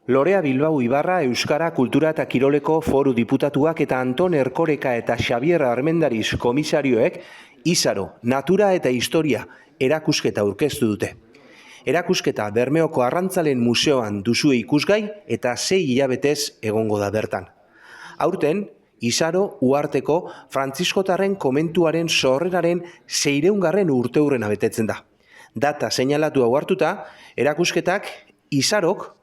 Lorea Bilbao Ibarra Euskara Kultura eta Kiroleko Foru Diputatuak eta Anton Erkoreka eta Xabier Armendariz komisarioek Izaro, Natura eta Historia erakusketa aurkeztu dute. Erakusketa Bermeoko Arrantzalen Museoan duzue ikusgai eta 6 hilabetez egongo da bertan. Aurten, Izaro uharteko Frantziskotarren komentuaren sorreraren 600. urteurrena betetzen da. Data seinalatu hau hartuta, erakusketak Izarok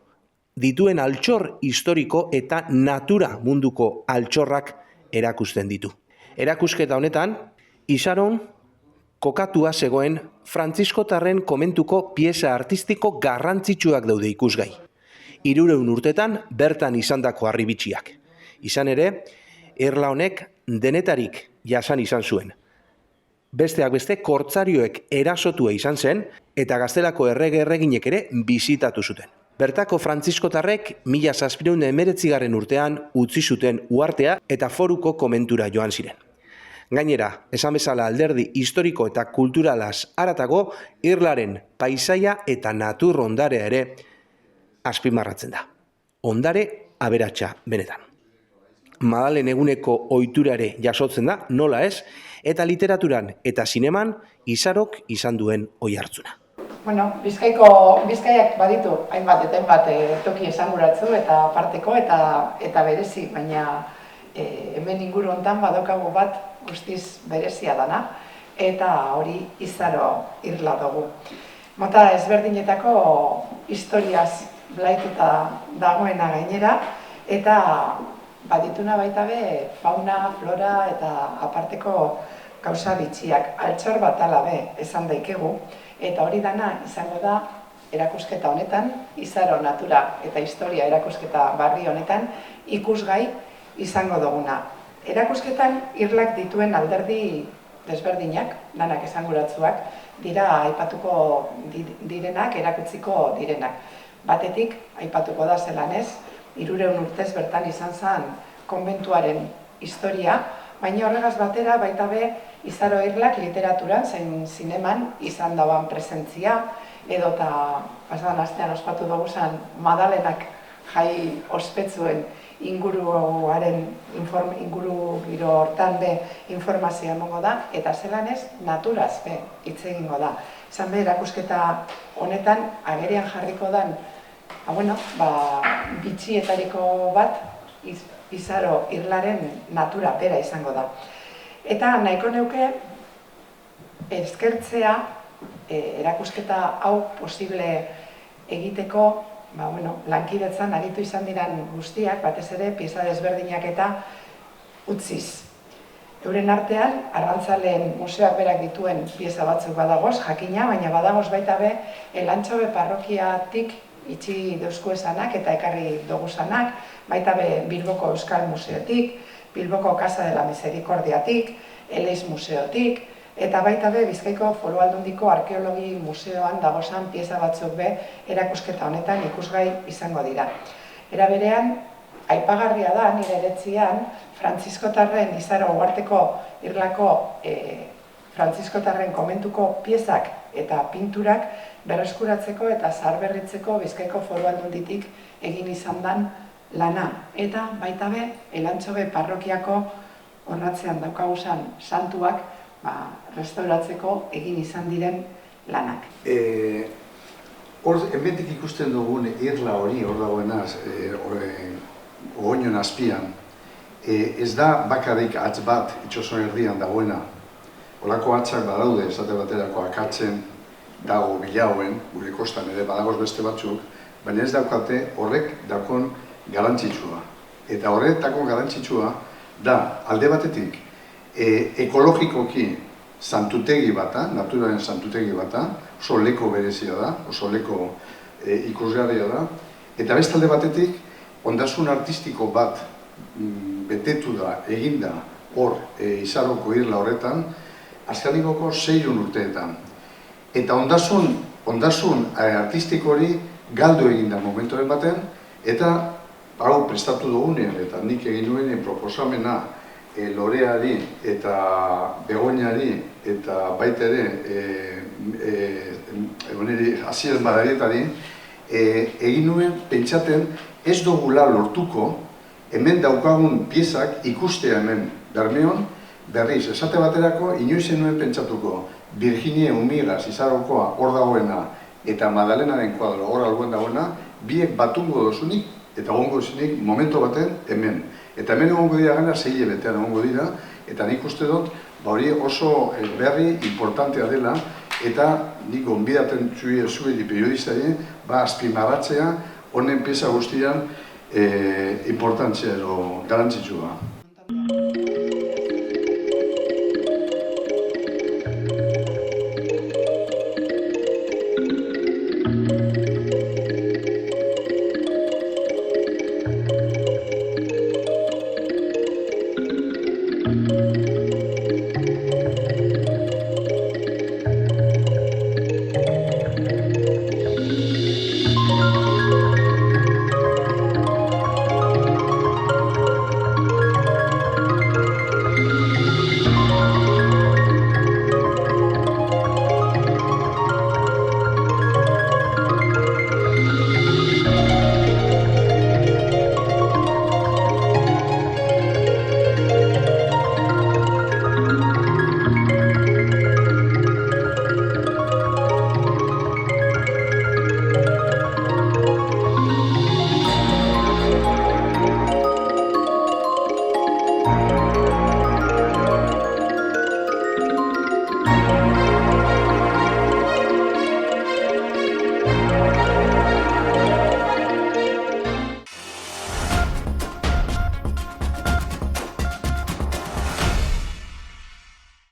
dituen altxor historiko eta natura munduko altxorrak erakusten ditu. Erakusketa honetan, Izaron kokatua zegoen Frantziskotarren komentuko pieza artistiko garrantzitsuak daude ikusgai. 300 urtetan bertan izandako harribitxiak. Izan ere, irla honek denetarik jasan izan zuen. Besteak beste, kortzarioek erasotua izan zen eta Gaztelako errege-erreginek ere bisitatu zuten. Bertako Frantziskotarrek 1719. urtean utzi zuten uhartea eta foruko komentura joan ziren. Gainera, esan bezala alderdi historiko eta kulturalaz haratago, irlaren paisaia eta natur ondarea ere azpimarratzen da. Ondare aberatsa benetan. Madalen eguneko ohiturare jasotzen da, nola ez, eta literaturan eta zineman Izarok izan duen oihartzuna. Bizkaiak baditu hainbat eta hainbat toki esanguratsu eta aparteko eta berezi, baina hemen inguru hontan badaukagu bat guztiz berezia dana, eta hori Izaro irla dugu. Mota ezberdinetako historiaz blaituta dagoena gainera, eta badituna baita be fauna, flora eta aparteko gauza bitxiak, altxor bat ala be esan daikegu, eta hori dana izango da erakusketa honetan, Izaro Natura eta Historia erakusketa barri honetan ikusgai izango duguna. Erakusketan irlak dituen alderdi desberdinak, danak esanguratsuak, dira aipatuko direnak, erakutziko direnak. Batetik, aipatuko da zelanez, 300 urtez bertan izan zen konbentuaren historia, baina horregaz batera baita be Izaro irlak literaturan, zein zineman izan dauan presentzia, edota pasadan astean ospatu duguzan Madalenak jai ospetzuen inguru giro hortan be informazioa emango da, eta zelanez naturaz be hitz egingo da. Izan be erakusketa honetan agerian jarriko den bitxietariko bat Izaro irlaren natura bera izango da. Eta nahiko neuke eskertzea erakusketa hau posible egiteko lankidetzan aritu izan diran guztiak, batez ere pieza desberdinak eta utziz. Euren artean, Arrantzaleen museoak berak dituen pieza batzuk badagoz, jakina, baina badagoz baita be Elantxobe parrokiatik itxi deusku esanak eta ekarri doguzanak, baita be Bilboko Euskal Museotik, Bilboko Casa de la Misericordiatik, Eleiz Museotik, eta baita be Bizkaiko Foru Aldundiko Arkeologi Museoan dagozan pieza batzuk be erakusketa honetan ikusgai izango dira. Era berean, aipagarria da nire eretzian, Frantziskotarren Izaro uharteko irlako Frantziskotarren komentuko piezak eta pinturak berreskuratzeko eta zaharberritzeko Bizkaiko Foru Aldunditik egin izan den lana. Eta baita be, Elantxobe parrokiako orratzean daukaguzan santuak restauratzeko egin izan diren lanak. Hemendik ikusten dugun irla hori, hor dagoenaz, Ogoinon azpian, ez da bakarrik hatz bat itsasoen erdian dagoena. Holako hatzak badaude, esate baterako Akatzen, dago Bilauen, gure kostan ere badagoz beste batzuk, baina ez daukate horrek dakon garantzitsua. Eta horretako garantzitsua da, alde batetik, ekologikoki santutegi bata, naturaren santutegi bata, oso leko berezia da, oso leko ikusgarria da, eta beste alde batetik, ondasun artistiko bat betetu da, eginda hor Izaroko irla horretan, azkenengoko 600 urteetan. Eta ondasun artistiko hori galdu eginda momentoren baten, eta hau prestatu dugunean, eta nik egin nuen proposamena Loreari eta Begoñari eta baita ere Asier Madarietari egin nuen pentsaten ez dugula lortuko hemen daukagun piezak ikustea hemen Bermeon, berriz, esate baterako inoiz nuen pentsatuko Virginia Humiegas Izarokoa hor dagoena eta Madalenaren kuadro hor alboen dagoena, biek batungo dozunik eta egongo dozunik momentu baten hemen. Eta hemen egongo dira gana 6 hilabetean egongo dira, eta nik uste dut hori oso berri importantea dela, eta nik gonbidaten zuedi periodistari azpimarratzea honen pieza guztian importantzia edo garantzitsua.